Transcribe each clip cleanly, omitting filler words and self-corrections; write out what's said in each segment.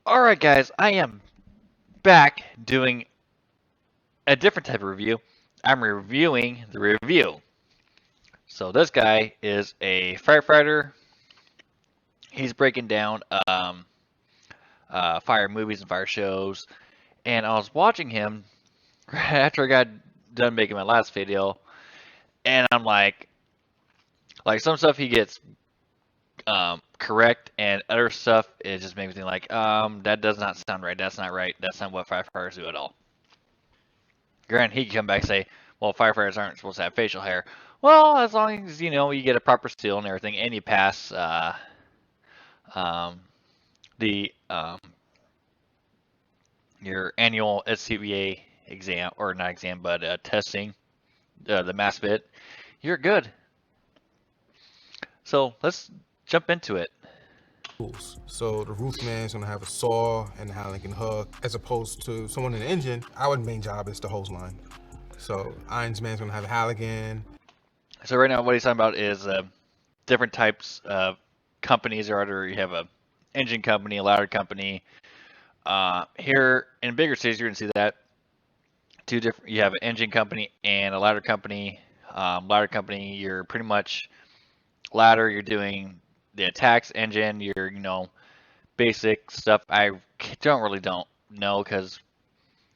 Alright guys, I am back doing a different type of review. I'm reviewing the review. So this guy is a firefighter. He's breaking down fire movies and fire shows. And I was watching him after I got done making my last video. And I'm like some stuff he gets correct, and other stuff it just makes me think like, that does not sound right. That's not right. That's not what firefighters do at all. Granted, he can come back and say, well, firefighters aren't supposed to have facial hair. Well, as long as, you get a proper seal and everything, and you pass um, the your annual SCBA exam, or not exam, but testing, the mass fit, you're good. So let's jump into it. Tools. So the roofman is gonna have a saw and a Halligan hook, as opposed to someone in the engine. Our main job is the hose line. So Irons man's gonna have a Halligan. So right now, what he's talking about is different types of companies, or either you have a engine company, a ladder company. Here in bigger cities, you're gonna see that two different. You have an engine company and a ladder company. Ladder company, you're pretty much ladder. You're doing the attacks engine. You're basic stuff. I don't know because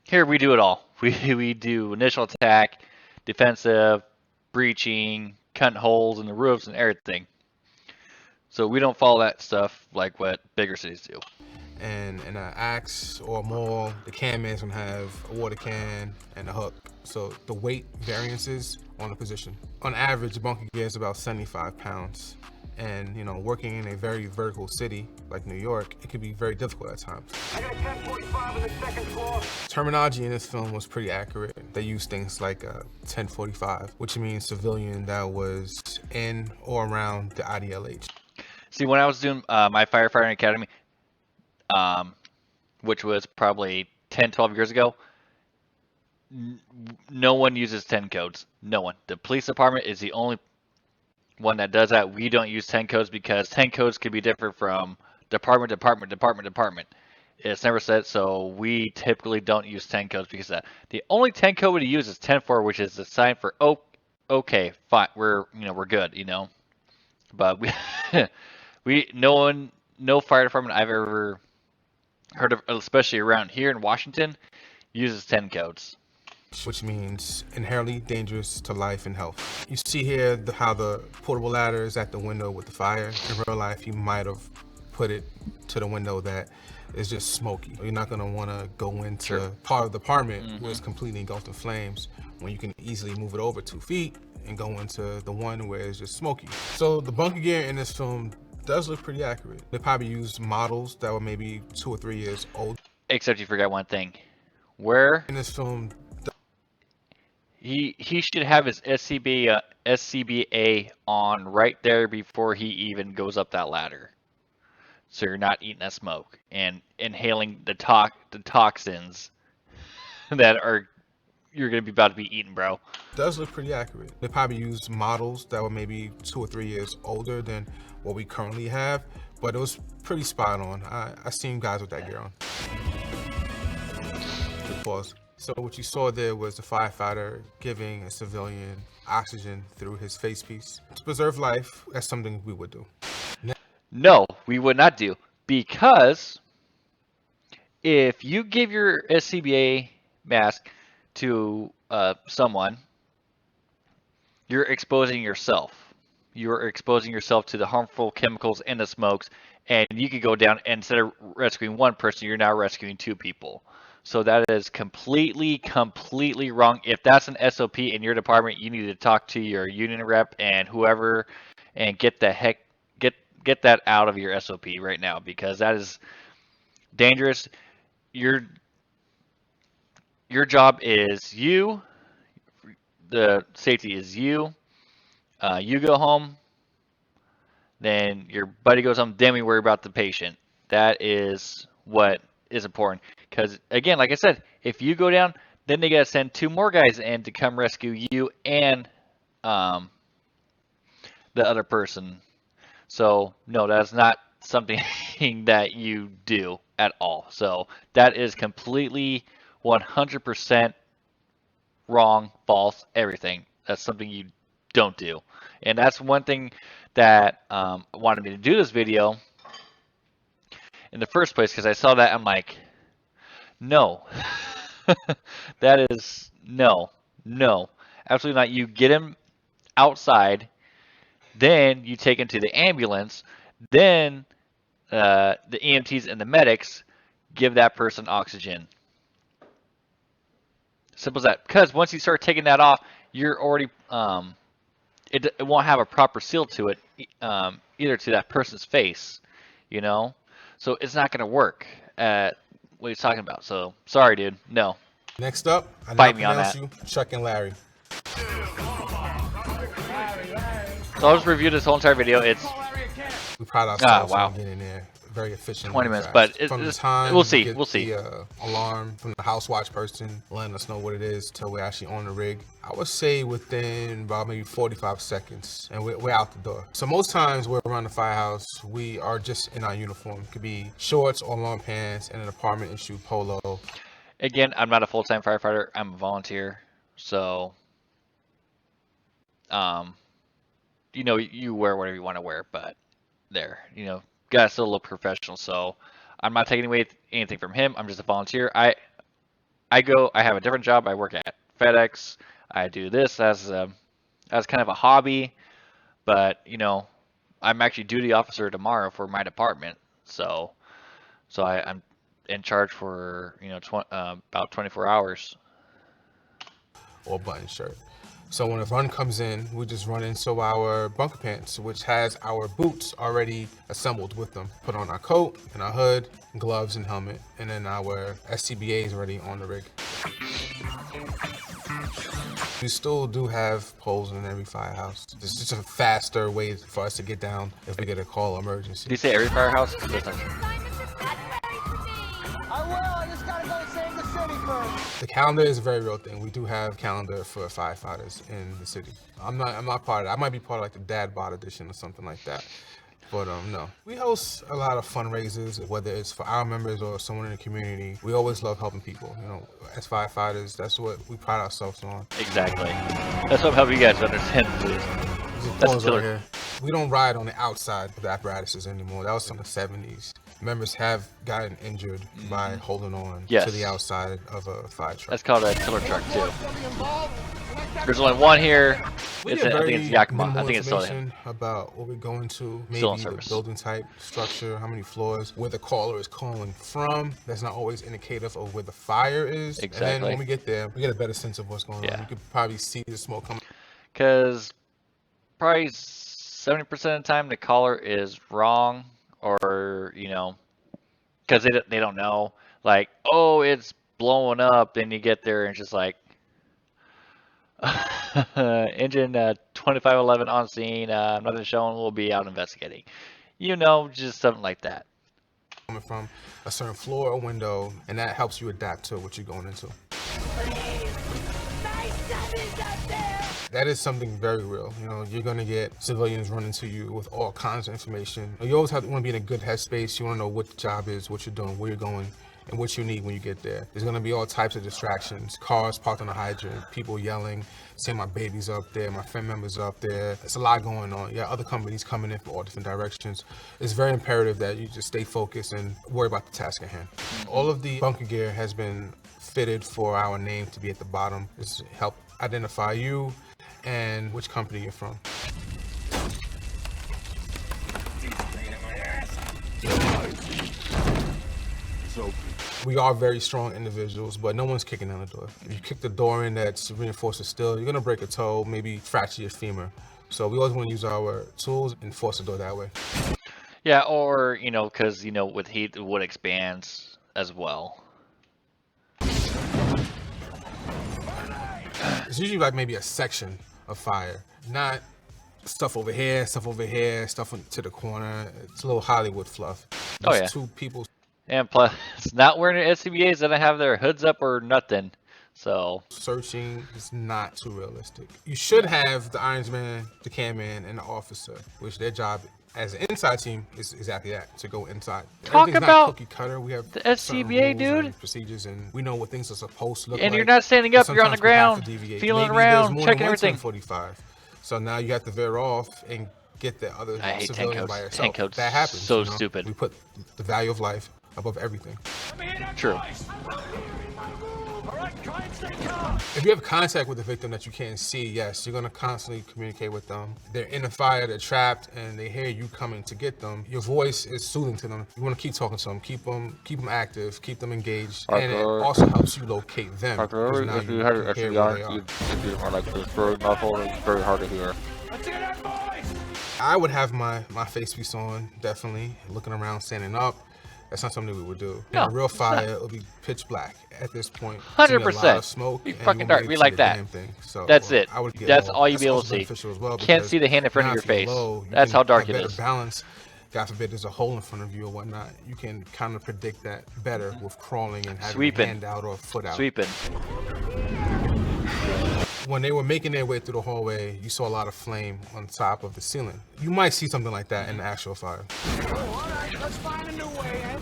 here we do it all. We do initial attack, defensive, breaching, cutting holes in the roofs and everything. So we don't follow that stuff like what bigger cities do. And in an axe or a maul, the can man's gonna have a water can and a hook. So the weight variances on the position. On average, a bunker gear is about 75 pounds. And working in a very vertical city like New York, it can be very difficult at times. I got a 1045 on the second floor. Terminology in this film was pretty accurate. They used things like 1045, which means civilian that was in or around the IDLH. See, when I was doing my firefighting academy, which was probably 10, 12 years ago, no one uses 10 codes. No one. The police department is the only one that does that. We don't use 10 codes because 10 codes could be different from department. It's never said, so we typically don't use 10 codes because of that. The only 10 code we use is 10-4, which is the sign for, oh, okay, fine, we're good. But no fire department I've ever heard of, especially around here in Washington, uses 10 codes. Which means inherently dangerous to life and health. You see here how the portable ladder is at the window with the fire. In real life, you might have put it to the window that is just smoky. You're not gonna wanna go into part of the apartment where it's completely engulfed in flames, when you can easily move it over 2 feet and go into the one where it's just smoky. So the bunker gear in this film does look pretty accurate. They probably used models that were maybe 2 or 3 years old. Except you forgot one thing. Where In this film, he should have his SCBA on right there before he even goes up that ladder. So you're not eating that smoke and inhaling the toxins that you're gonna be about to be eaten, bro. does look pretty accurate. They probably used models that were maybe 2 or 3 years older than what we currently have, but it was pretty spot on. I seen guys with that gear on. Pause. So what you saw there was the firefighter giving a civilian oxygen through his face piece. To preserve life, that's something we would do. No, we would not do, because if you give your SCBA mask to someone, you're exposing yourself. You're exposing yourself to the harmful chemicals in the smokes, and you could go down, and instead of rescuing one person, you're now rescuing 2 people. So that is completely wrong. If that's an SOP in your department, you need to talk to your union rep and whoever, and get that out of your SOP right now, because that is dangerous. Your job is you. The safety is you. You go home, then your buddy goes home, then we worry about the patient. That is what is important. Because, again, like I said, if you go down, then they got to send 2 more guys in to come rescue you and the other person. So, no, that's not something anything that you do at all. So that is completely 100% wrong, false, everything. That's something you don't do. And that's one thing that wanted me to do this video in the first place, because I saw that, I'm like, no. That is no, absolutely not. You get him outside, then you take him to the ambulance, then the EMTs and the medics give that person oxygen. Simple as that. Because once you start taking that off, you're already it won't have a proper seal to it, either to that person's face, you know. So it's not gonna work at what he's talking about. So sorry, dude. No. Next up, I now Fight me on pronounce that. you Chuck and Larry. So I'll just review this whole entire video. It's We pride ourselves wow. on getting there very efficient. 20 minutes, but from the time we'll see. we get We'll see. the alarm from the house watch person letting us know what it is till we're actually on the rig. I would say within about maybe 45 seconds, and we're out the door. So most times we're around the firehouse, we are just in our uniform. It could be shorts or long pants and an apartment issue polo. Again, I'm not a full-time firefighter. I'm a volunteer. So, you know, you wear whatever you want to wear, but there, you know, gotta still look professional. So I'm not taking away anything from him. I'm just a volunteer. I have a different job. I work at FedEx. I do this as kind of a hobby, but you know, I'm actually duty officer tomorrow for my department. So I'm in charge for, you know, about 24 hours. Or button shirt. So when a run comes in, we just run into our bunker pants, which has our boots already assembled with them. Put on our coat and our hood, gloves and helmet, and then our SCBA is already on the rig. We still do have poles in every firehouse. It's just a faster way for us to get down if we get a call or emergency. Did you say every firehouse? The calendar is a very real thing. We do have calendar for firefighters in the city. I'm not part of that. I might be part of like the Dad Bod edition or something like that. But no. We host a lot of fundraisers, whether it's for our members or someone in the community. We always love helping people. You know, as firefighters, that's what we pride ourselves on. Exactly. That's what I'm helping you guys understand, please. That's right here. We don't ride on the outside of the apparatuses anymore. That was from the 70s. Members have gotten injured by holding on to the outside of a fire truck. That's called a killer truck too. There's only one here. I think it's Yakima. I think it's still there. About what we're going to, maybe the building type, structure, how many floors, where the caller is calling from. That's not always indicative of where the fire is. Exactly. And then when we get there, we get a better sense of what's going on. You could probably see the smoke coming. Because probably 70% of the time the caller is wrong, or you know, because they don't know. Like, oh, it's blowing up. Then you get there and it's just like, engine 2511 on scene. Nothing showing. We'll be out investigating. You know, just something like that. Coming from a certain floor or window, and that helps you adapt to what you're going into. That is something very real. You know, you're gonna get civilians running to you with all kinds of information. You always want to be in a good headspace. You want to know what the job is, what you're doing, where you're going, and what you need when you get there. There's gonna be all types of distractions. Cars parked on the hydrant, people yelling, saying my baby's up there, my friend members up there. It's a lot going on. Yeah, other companies coming in from all different directions. It's very imperative that you just stay focused and worry about the task at hand. All of the bunker gear has been fitted for our name to be at the bottom. It's to help identify you and which company you're from. We are very strong individuals, but no one's kicking down the door. If you kick the door in that's reinforced with steel, you're gonna break a toe, maybe fracture your femur. So we always want to use our tools and force the door that way. Yeah, or, you know, because, you know, with heat, the wood expands as well. It's usually like maybe a section of fire, not stuff over here, stuff to the corner. It's a little Hollywood fluff. Oh, yeah. Two people. And plus, it's not wearing their SCBAs that have their hoods up or nothing. So Searching is not too realistic. You should have the Ironsman, the Camman, and the officer, which their job as an inside team is exactly that, to go inside. talk Everything's not about cookie cutter. We have the certain SCBA, rules dude. and procedures, and we know what things are supposed to look And like. you're not standing But up, you're on the sometimes we have to ground, deviate. feeling Maybe there's around, more checking than one everything. 1045. So now you have to veer off and get the other I hate civilian 10 by codes. yourself. 10 codes That happens. so you know? stupid. We put the value of life above everything. True. If you have contact with the victim that you can't see, yes, you're gonna constantly communicate with them. They're in the fire, they're trapped, and they hear you coming to get them. Your voice is soothing to them. You want to keep talking to them, keep them active, keep them engaged, and it also helps you locate them. Because now you can hear where they are. It's very muffled and it's very hard to hear. I would have my face piece on, definitely, looking around, standing up. That's not something we would do. No, In a real it's not. fire, it'll be pitch black at this point. 100%. A lot of smoke. Be and fucking you won't dark. be We able to like see a that. damn thing. So, That's it. I would get That's low. all you'll That's be able also to see. beneficial as well, Can't because see the hand in front of now your if you're face. low, you That's can how dark have it better is. balance. God forbid there's a hole in front of you or whatnot. You can kind of predict that better with crawling and having Sweeping. a hand out or a foot out. Sweeping. When they were making their way through the hallway, you saw a lot of flame on top of the ceiling. You might see something like that in the actual fire. All right, let's find a new way, Ed.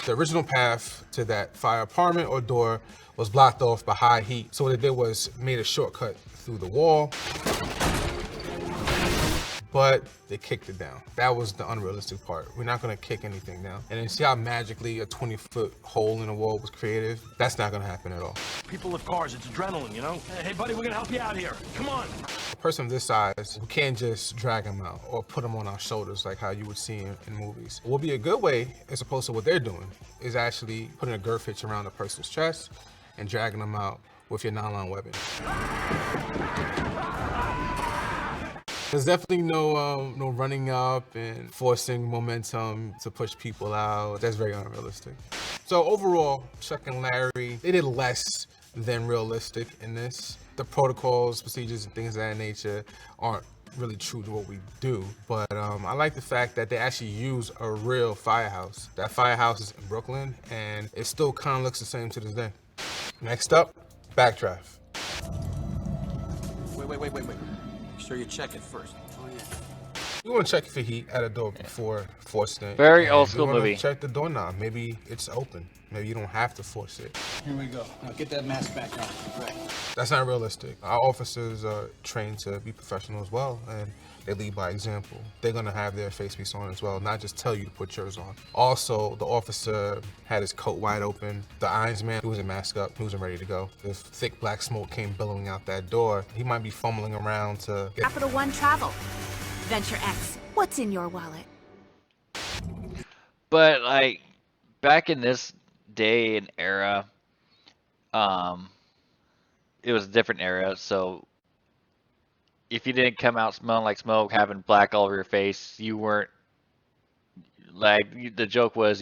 The original path to that fire apartment or door was blocked off by high heat. So what they did was made a shortcut through the wall, but they kicked it down. That was the unrealistic part. We're not gonna kick anything down. And then see how magically a 20-foot hole in the wall was created? That's not gonna happen at all. People with cars, it's adrenaline, you know? Hey, buddy, we're gonna help you out here. Come on. A person of this size, we can't just drag them out or put them on our shoulders like how you would see in movies. What would be a good way, as opposed to what they're doing, is actually putting a girth hitch around a person's chest and dragging them out with your nylon webbing. There's definitely no running up and forcing momentum to push people out. That's very unrealistic. So overall, Chuck and Larry, they did less than realistic in this. The protocols, procedures, and things of that nature aren't really true to what we do. But I like the fact that they actually use a real firehouse. That firehouse is in Brooklyn, and it still kind of looks the same to this day. Next up, Backdraft. Wait. Make sure you check it first. Oh, yeah. You want to check for heat at a door before forcing it. Very And old school you wanna movie. Check the doorknob. Maybe it's open. Maybe you don't have to force it. Here we go. Now get that mask back on. Right. That's not realistic. Our officers are trained to be professional as well, and they lead by example. They're gonna have their face piece on as well, not just tell you to put yours on. Also, the officer had his coat wide open. The Ironsman, he wasn't masked up, he wasn't ready to go. If thick black smoke came billowing out that door, he might be fumbling around to get... Capital One Travel. Venture X. What's in your wallet? But like back in this day and era, it was a different era. So if you didn't come out smelling like smoke, having black all over your face, you weren't like the joke was,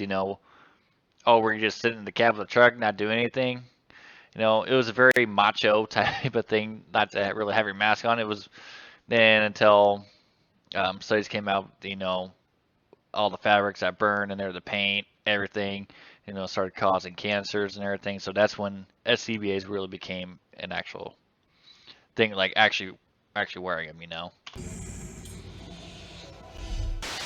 oh, were you just sitting in the cab of the truck not doing anything? It was a very macho type of thing, not to really have your mask on. It was then until studies came out, all the fabrics that burn and they're the paint, everything, started causing cancers and everything. So that's when SCBAs really became an actual thing, like actually wearing them,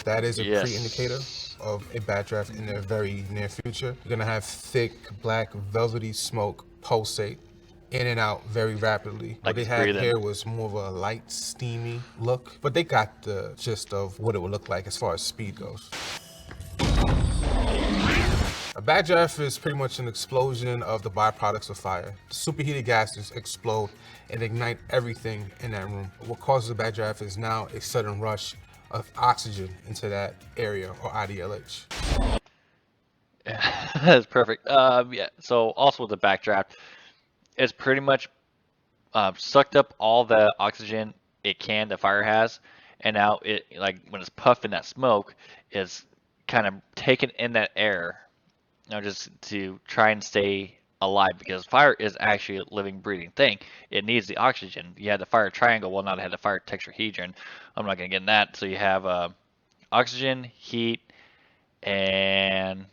That is a Yes. pre-indicator of a Backdraft in the very near future. You're gonna have thick, black, velvety smoke pulsate in and out very rapidly. Like What they it's had breathing. here was more of a light, steamy look, but they got the gist of what it would look like as far as speed goes. A backdraft is pretty much an explosion of the byproducts of fire. Superheated gases explode and ignite everything in that room. What causes a backdraft is now a sudden rush of oxygen into that area or IDLH. That's perfect. Yeah. So also with the backdraft, it's pretty much sucked up all the oxygen the fire has, and now it, like when it's puffing that smoke, is kind of taken in that air, just to try and stay alive, because fire is actually a living, breathing thing. It needs the oxygen. You had the fire triangle. Well, not had the fire tetrahedron. I'm not gonna get in that. So you have oxygen, heat, and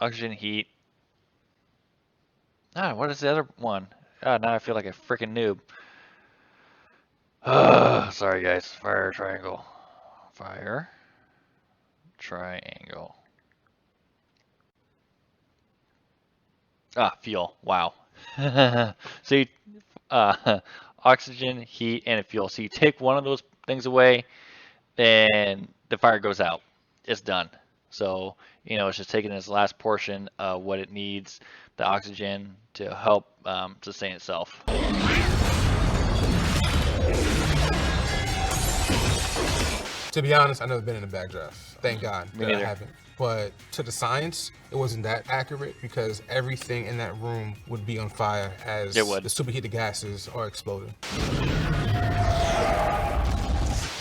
Oxygen, heat. Ah, what is the other one? Ah, now I feel like a freaking noob. Sorry guys. Fire triangle. Fire triangle. Ah, fuel. Wow. So you, oxygen, heat, and fuel. So you take one of those things away, then the fire goes out. It's done. So, it's just taking this last portion of what it needs, the oxygen, to help sustain itself. To be honest, I've never been in a backdraft. Thank God Me that I neither. haven't. But to the science, it wasn't that accurate because everything in that room would be on fire as It would. the superheated gases are exploding.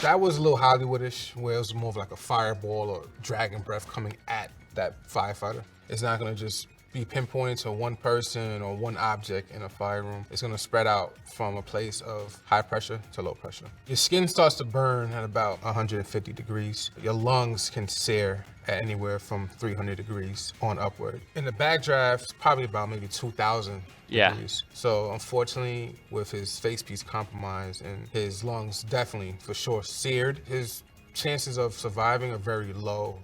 That was a little Hollywoodish, where it was more of like a fireball or dragon breath coming at that firefighter. It's not gonna just be pinpointed to one person or one object in a fire room. It's gonna spread out from a place of high pressure to low pressure. Your skin starts to burn at about 150 degrees. Your lungs can sear at anywhere from 300 degrees on upward. In the backdraft, probably about maybe 2,000 Yeah. degrees. So unfortunately, with his face piece compromised and his lungs definitely, for sure, seared, his chances of surviving are very low.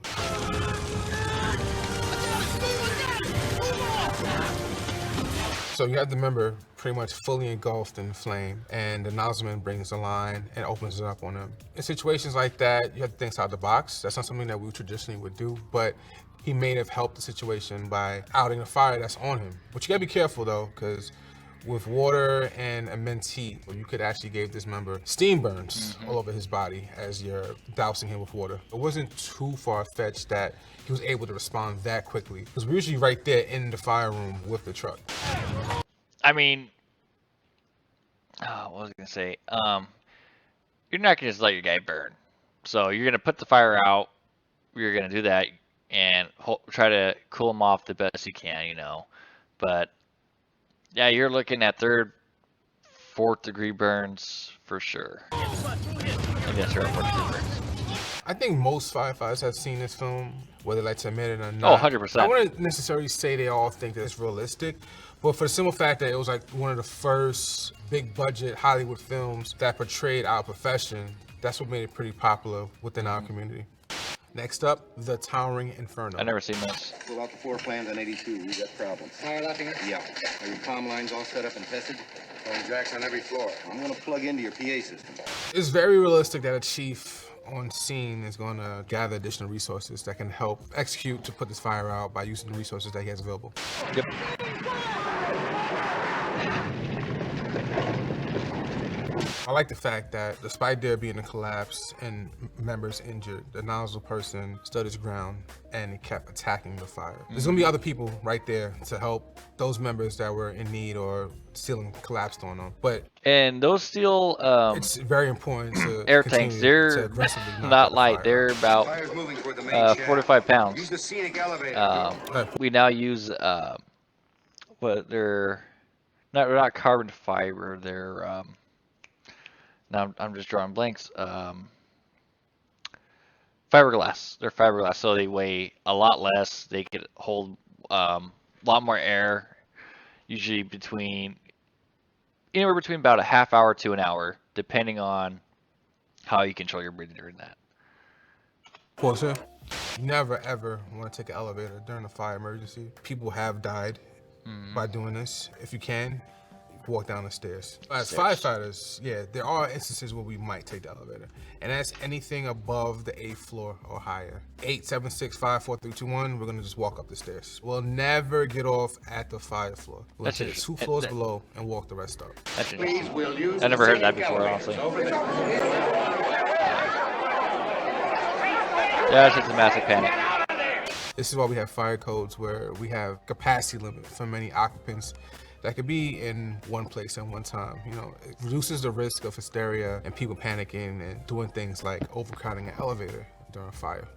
So you have the member pretty much fully engulfed in flame, and the nozzleman brings the line and opens it up on him. In situations like that, you have to think outside the box. That's not something that we traditionally would do, but he may have helped the situation by outing the fire that's on him. But you gotta be careful though, because with water and immense heat, you could actually give this member steam burns all over his body as you're dousing him with water. It wasn't too far-fetched that he was able to respond that quickly, because we're usually right there in the fire room with the truck. I mean, what was I gonna say? You're not gonna just let your guy burn. So you're gonna put the fire out. You're gonna do that and try to cool him off the best you can, But yeah, you're looking at third, fourth degree burns for sure. Maybe that's right, fourth degree burns. I think most firefighters have seen this film, whether they like to admit it or Oh, not. 100%. I wouldn't necessarily say they all think that it's realistic, but for the simple fact that it was like one of the first big budget Hollywood films that portrayed our profession, that's what made it pretty popular within our community. Next up, The Towering Inferno. I've never seen this. Pull out the floor plans on 82. We got problems. Fire lapping it? Yeah. Are your comm lines all set up and tested? Phone jacks on every floor. I'm gonna plug into your PA system. It's very realistic that a chief on scene is going to gather additional resources that can help execute to put this fire out by using the resources that he has available. Yep. I like the fact that despite there being a collapse and members injured, the nozzle person stood his ground and he kept attacking the fire. There's gonna be other people right there to help those members that were in need or ceiling collapsed on them. But And those steel it's very important to air continue tanks, to they're aggressively knock out not the light. fire. They're about Fire's moving toward the main shaft. 45 Use pounds. the scenic elevator. We now use what they're not carbon fiber. They're now I'm just drawing blanks. Fiberglass. They're fiberglass, so they weigh a lot less. They could hold a lot more air. Usually anywhere between about a half hour to an hour, depending on how you control your breathing during that. Closer. Never ever want to take an elevator during a fire emergency. People have died by doing this. If you can, walk down the stairs. As firefighters, yeah, there are instances where we might take the elevator, and that's anything above the 8th floor or higher. 8, 7, 6, 5, 4, 3, 2, 1. We're gonna just walk up the stairs. We'll never get off at the fire floor. We'll That's take interesting. 2 floors below and walk the rest up. That's Please, interesting. we'll use I never the heard that scenic before, elevators. honestly. Over there. Yeah, it's just a massive panic. This is why we have fire codes where we have capacity limit for many occupants that could be in one place at one time. It reduces the risk of hysteria and people panicking and doing things like overcrowding an elevator during a fire.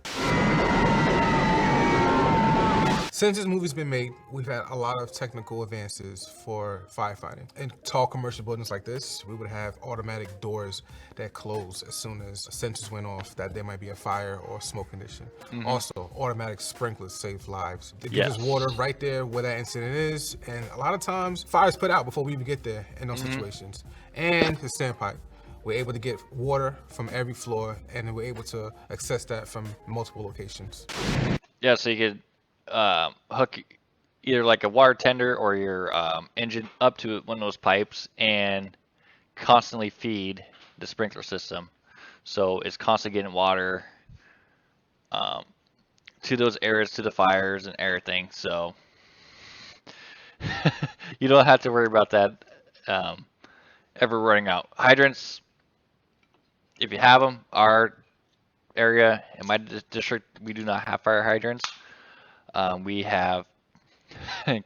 Since this movie's been made, we've had a lot of technical advances for firefighting. In tall commercial buildings like this, we would have automatic doors that close as soon as sensors went off that there might be a fire or smoke condition. Also, automatic sprinklers save lives. They give us water right there where that incident is, and a lot of times, fire's put out before we even get there in those situations. And the standpipe. We're able to get water from every floor, and then we're able to access that from multiple locations. Yeah, so you could hook either like a water tender or your engine up to one of those pipes and constantly feed the sprinkler system. So it's constantly getting water to those areas, to the fires and everything. So you don't have to worry about that ever running out. Hydrants, if you have them, our area, in my district, we do not have fire hydrants. We have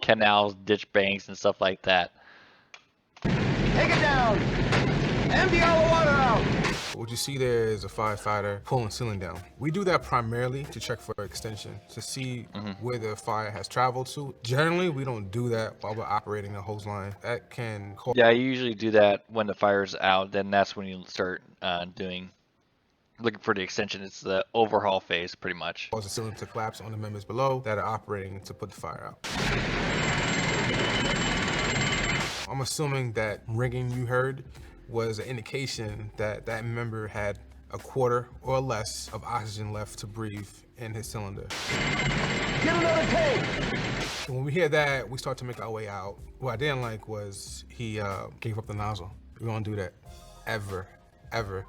canals, ditch banks, and stuff like that. Take it down. Empty all the water out. What you see there is a firefighter pulling ceiling down. We do that primarily to check for extension, to see where the fire has traveled to. Generally, we don't do that while we're operating a hose line. That can cause... Yeah, I usually do that when the fire's out. Then that's when you start looking for the extension. It's the overhaul phase, pretty much. Cause the ceiling to collapse on the members below that are operating to put the fire out. I'm assuming that ringing you heard was an indication that that member had a quarter or less of oxygen left to breathe in his cylinder. Get another tank. When we hear that, we start to make our way out. What I didn't like was he gave up the nozzle. We don't do that ever, ever.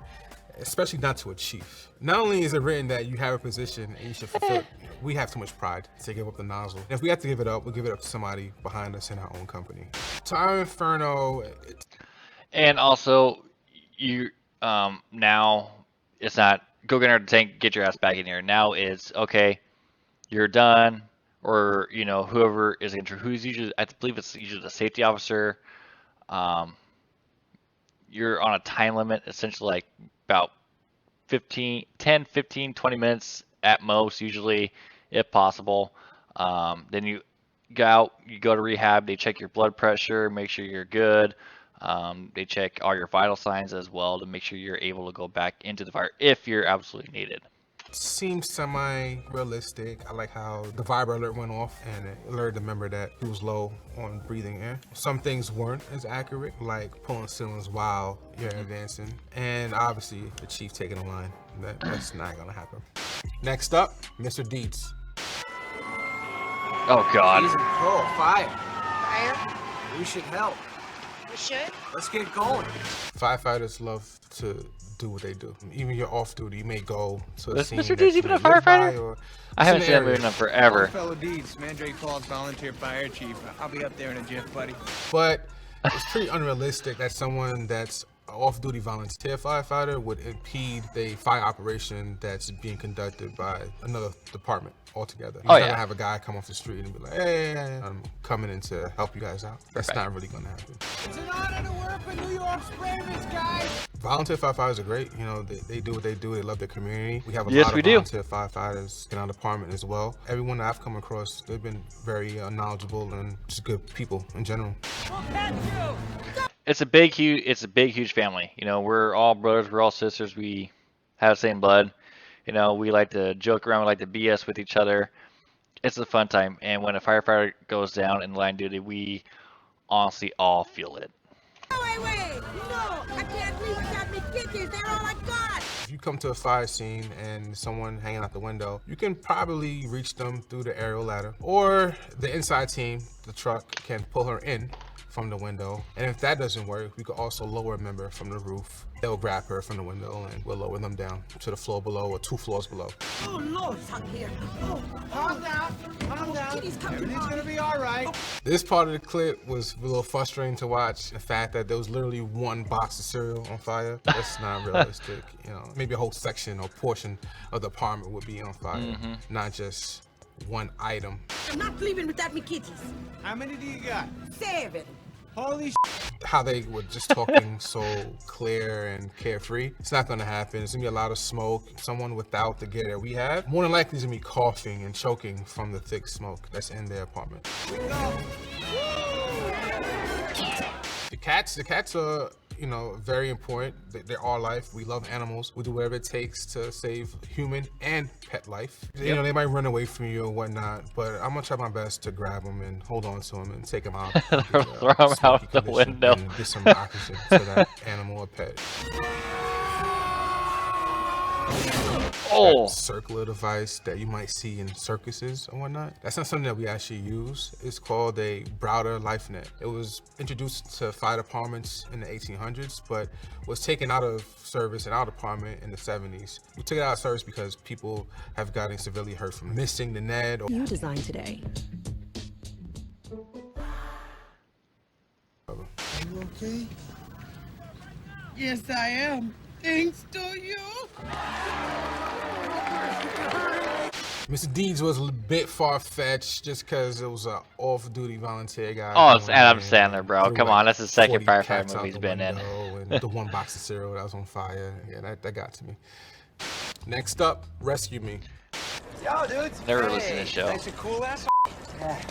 Especially not to a chief. Not only is it written that you have a position and you should fulfill it, we have too much pride to give up the nozzle. And if we have to give it up, we'll give it up to somebody behind us in our own company. To our Inferno. And also, you now it's not go get out the tank, get your ass back in here. Now it's okay, you're done, or you know whoever is who's usually, I believe it's usually the safety officer. You're on a time limit, essentially like about 10, 15, 20 minutes at most, usually, if possible. Then you go out, you go to rehab, they check your blood pressure, make sure you're good. They check all your vital signs as well to make sure you're able to go back into the fire if you're absolutely needed. Seems semi-realistic. I like how the vibro alert went off and it alerted the member that he was low on breathing air. Some things weren't as accurate, like pulling cylinders while you're advancing. And obviously, the chief taking the line. That's not gonna happen. Next up, Mr. Deets. Oh God. Easy. Oh, fire. Fire? We should help. We should? Let's get going. Firefighters love to do what they do. Even you're off duty, you may go to a scene. Mr. Deets even a firefighter? I haven't seen that movie in forever. Fellow Deets, Mandrake Falls volunteer fire chief. I'll be up there in a jiff, buddy. But it's pretty unrealistic that someone that's off-duty volunteer firefighter would impede the fire operation that's being conducted by another department altogether. You're not gonna have a guy come off the street and be like, hey, I'm coming in to help you guys out. That's not really gonna happen. It's an honor to work for New York's bravest guys. Volunteer firefighters are great. You know, they do what they do. They love their community. We have a lot of volunteer firefighters in our department as well. Everyone that I've come across, they've been very knowledgeable and just good people in general. We'll catch you! It's a big, huge family. You know, we're all brothers, we're all sisters. We have the same blood. You know, we like to joke around, we like to BS with each other. It's a fun time. And when a firefighter goes down in line duty, we honestly all feel it. Wait! No! I can't leave without me kitties! They're all I got! If you come to a fire scene and someone hanging out the window, you can probably reach them through the aerial ladder. Or the inside team, the truck, can pull her in from the window. And if that doesn't work, we could also lower a member from the roof. They'll grab her from the window and we'll lower them down to the floor below or 2 floors below. Oh, Lord, it's up here. Oh, Calm down. kitties coming Everything's gonna be all right. This part of the clip was a little frustrating to watch. The fact that there was literally one box of cereal on fire. That's not realistic. You know, maybe a whole section or portion of the apartment would be on fire, not just one item. I'm not leaving without me kitties. How many do you got? 7. Holy How they were just talking so clear and carefree. It's not gonna happen. It's gonna be a lot of smoke. Someone without the gear that we have, more than likely is gonna be coughing and choking from the thick smoke that's in their apartment. The cats are, you know, very important. They're our life. We love animals. We do whatever it takes to save human and pet life. You know, they might run away from you or whatnot, but I'm gonna try my best to grab them and hold on to them and take them out. Throw them out the window. And get some oxygen to that animal or pet. Oh, That circular device that you might see in circuses and whatnot. That's not something that we actually use. It's called a Browder Life Net. It was introduced to fire departments in the 1800s, but was taken out of service in our department in the 70s. We took it out of service because people have gotten severely hurt from missing the net. Or You designed today. You okay? Yes, I am. Thanks to you. Mr. Deeds was a bit far-fetched just because it was an off-duty volunteer guy. Oh, it's Adam Sandler, bro. Come on, that's the second 40 firefighter cats out movie he's the been in. window and the one box of cereal that was on fire. Yeah, that got to me. Next up, Rescue Me. Yo, dudes. Never listened to this show. Nice and cool ass. Yeah,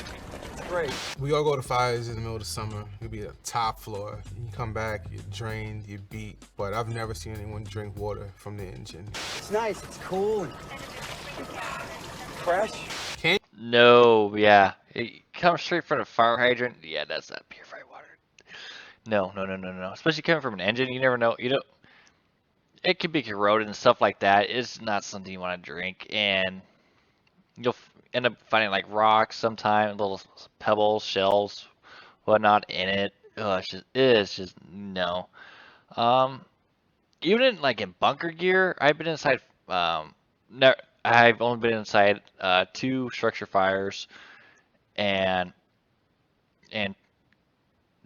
it's great. We all go to fires in the middle of the summer. You'll be at the top floor. You come back, you're drained, you're beat. But I've never seen anyone drink water from the engine. It's nice. It's cool and fresh. No, yeah. It comes straight from a fire hydrant. Yeah, that's not purified water. No. Especially coming from an engine, you never know. You know, it could be corroded and stuff like that. It's not something you want to drink, and you'll end up finding like rocks sometimes, little pebbles, shells, whatnot in it. Oh, it's just no. Even in like in bunker gear, I've been inside. I've only been inside 2 structure fires and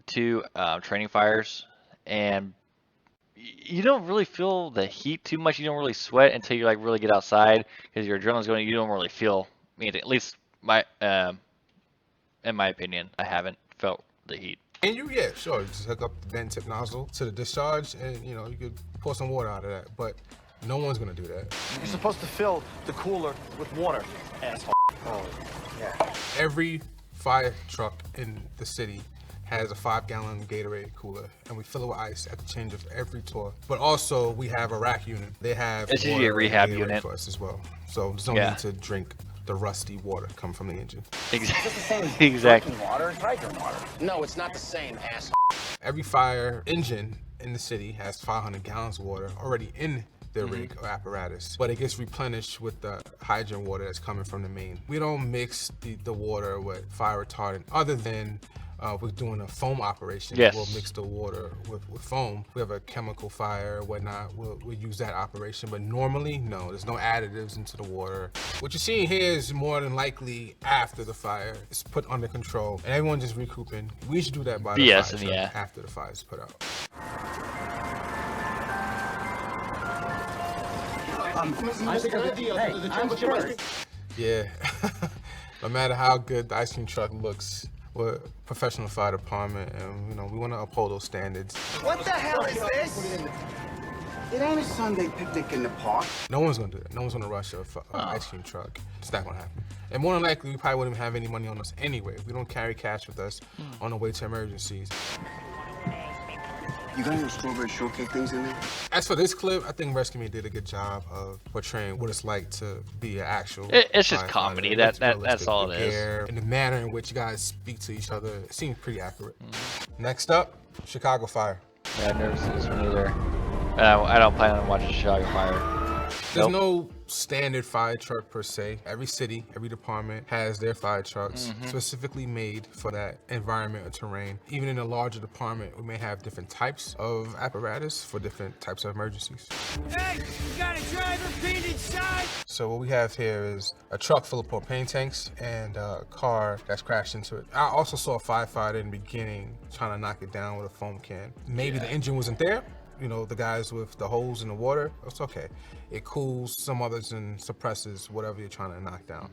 2 training fires, and you don't really feel the heat too much. You don't really sweat until you like really get outside because your adrenaline's going. You don't really feel anything. At least in my opinion, I haven't felt the heat. And you just hook up the vent tip nozzle to the discharge, and you know you could pour some water out of that. But no one's gonna do that. You're supposed to fill the cooler with water, asshole. Oh, yeah. Every fire truck in the city has a 5-gallon Gatorade cooler, and we fill it with ice at the change of every tour. But also, we have a rack unit. They have it's usually a rehab Gatorade unit for us as well. So there's no need to drink the rusty water come from the engine. Exactly. Water and hydrant water. No, it's not the same, asshole. Every fire engine in the city has 500 gallons of water already in their rig or apparatus, but it gets replenished with the hydrant water that's coming from the main. We don't mix the water with fire retardant other than we're doing a foam operation. Yes. We'll mix the water with foam. We have a chemical fire or whatnot. We'll use that operation, but normally, no, there's no additives into the water. What you're seeing here is more than likely after the fire is put under control and everyone just recouping. We should do that by the fire truck after the fire is put out. I think I deal. The temperature. Yeah. No matter how good the ice cream truck looks, we're a professional fire department, and you know we want to uphold those standards. What the hell is this? It ain't a Sunday picnic in the park. No one's gonna do that. No one's gonna rush a ice cream truck. It's not gonna happen. And more than likely, we probably wouldn't have any money on us anyway. We don't carry cash with us on the way to emergencies. You got any strawberry shortcake things in there? As for this clip, I think Rescue Me did a good job of portraying what it's like to be an actual. It's just comedy. That's all it is. And the manner in which you guys speak to each other seems pretty accurate. Next up, Chicago Fire. Yeah, I've never seen this one either. I don't plan on watching Chicago Fire. There's no standard fire truck per se. Every city, every department has their fire trucks specifically made for that environment or terrain. Even in a larger department, we may have different types of apparatus for different types of emergencies. Hey, you got a driver pinned inside? So what we have here is a truck full of propane tanks and a car that's crashed into it. I also saw a firefighter in the beginning trying to knock it down with a foam can. Maybe the engine wasn't there, You know, the guys with the holes in the water, it's okay. It cools some others and suppresses whatever you're trying to knock down.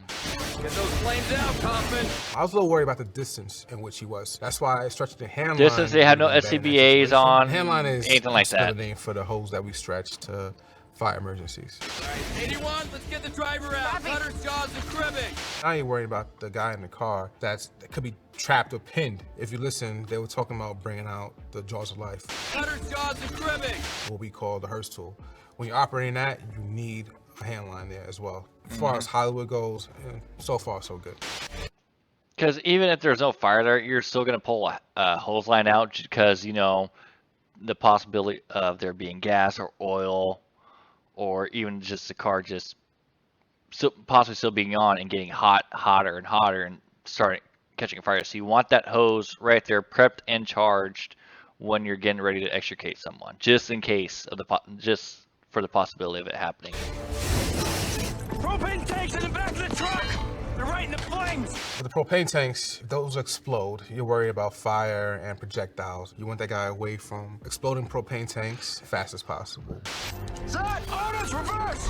Get those flames out, Kaufman. I was a little worried about the distance in which he was. That's why I stretched the hand line. Distance, they have no would've been bad in that SCBAs situation. on, Hand line is anything like still that. the name for the hose that we stretch to fire emergencies. All right, 81, let's get the driver out. Cutter's jaws and cribbing. I ain't worried about the guy in the car that could be trapped or pinned. If you listen, they were talking about bringing out the jaws of life, Cutter's jaws and cribbing. what we call the hearse tool. When you're operating that, you need a hand line there as well. As far as Hollywood goes, so far so good. Because even if there's no fire there, you're still going to pull a hose line out because, you know, the possibility of there being gas or oil or even just the car just possibly still being on and getting hotter and hotter and starting catching fire. So you want that hose right there prepped and charged when you're getting ready to extricate someone, just in case of just for the possibility of it happening. Propane tanks in the back of the truck. They're right in the flames. With the propane tanks, if those explode, you're worried about fire and projectiles. You want that guy away from exploding propane tanks as fast as possible. Set! Orders, reverse!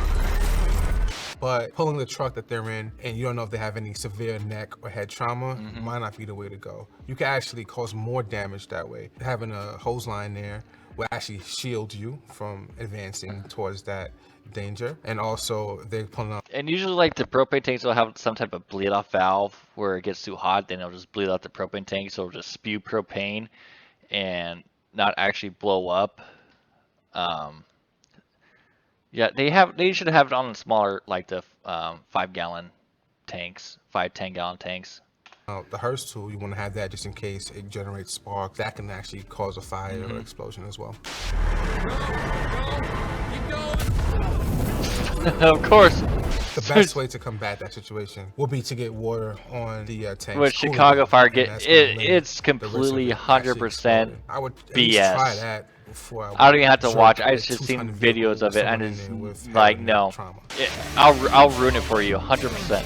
But pulling the truck that they're in and you don't know if they have any severe neck or head trauma might not be the way to go. You can actually cause more damage that way. Having a hose line there will actually shield you from advancing towards that danger. And also they're pulling up. And usually like the propane tanks will have some type of bleed off valve where it gets too hot, then it'll just bleed out the propane tank, so it'll just spew propane and not actually blow up. Yeah, they should have it on the smaller, like the 5-gallon tanks, 10-gallon tanks. The hearse tool, you want to have that just in case it generates spark. That can actually cause a fire or explosion as well. Keep going. Of course. The best way to combat that situation will be to get water on the tanks. With cooling Chicago them, Fire, and that's gonna limit it's the risk of completely it actually 100% exploding. I would at least BS. try that before I don't even have to drop watch. I a just seen 200 videos of it. I someone in just there with like head no. trauma. I'll ruin it for you 100%.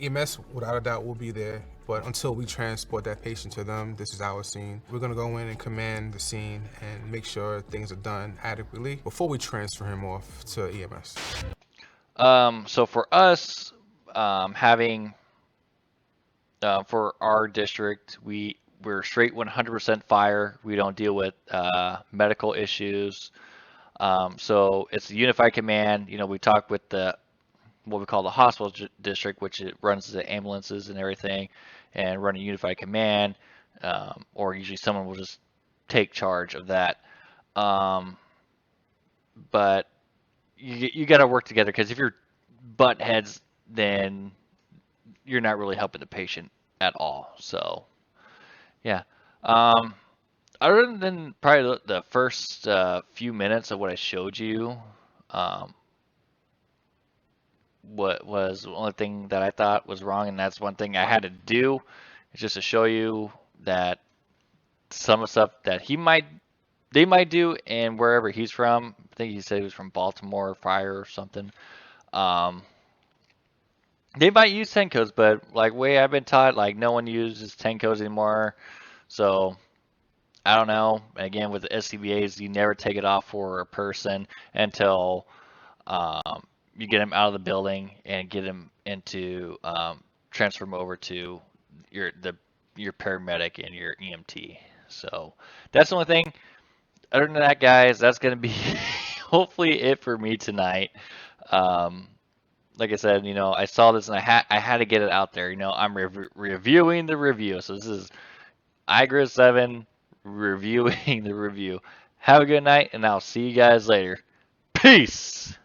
EMS, without a doubt, will be there. But until we transport that patient to them, this is our scene. We're gonna go in and command the scene and make sure things are done adequately before we transfer him off to EMS. So for us, having for our district, we're straight 100% fire. We don't deal with medical issues. So it's a unified command. You know, we talk with what we call the hospital district, which it runs the ambulances and everything, and run a unified command. Or usually someone will just take charge of that. But you got to work together, because if you're butt heads, then you're not really helping the patient at all. So yeah. Other than probably the first few minutes of what I showed you, what was the only thing that I thought was wrong, and that's one thing I had to do, is just to show you that some of the stuff that they might do, and wherever he's from, I think he said he was from Baltimore Fire or something. They might use 10 codes, but like way I've been taught, like no one uses 10 codes anymore. So I don't know. Again, with the SCBAs, you never take it off for a person until you get him out of the building and get him into transfer him over to your paramedic and your EMT. So that's the only thing. Other than that, guys, that's gonna be hopefully it for me tonight. Like I said, you know, I saw this and I had to get it out there. You know, I'm reviewing the review, so this is iGrid 7 reviewing the review. Have a good night, and I'll see you guys later. Peace.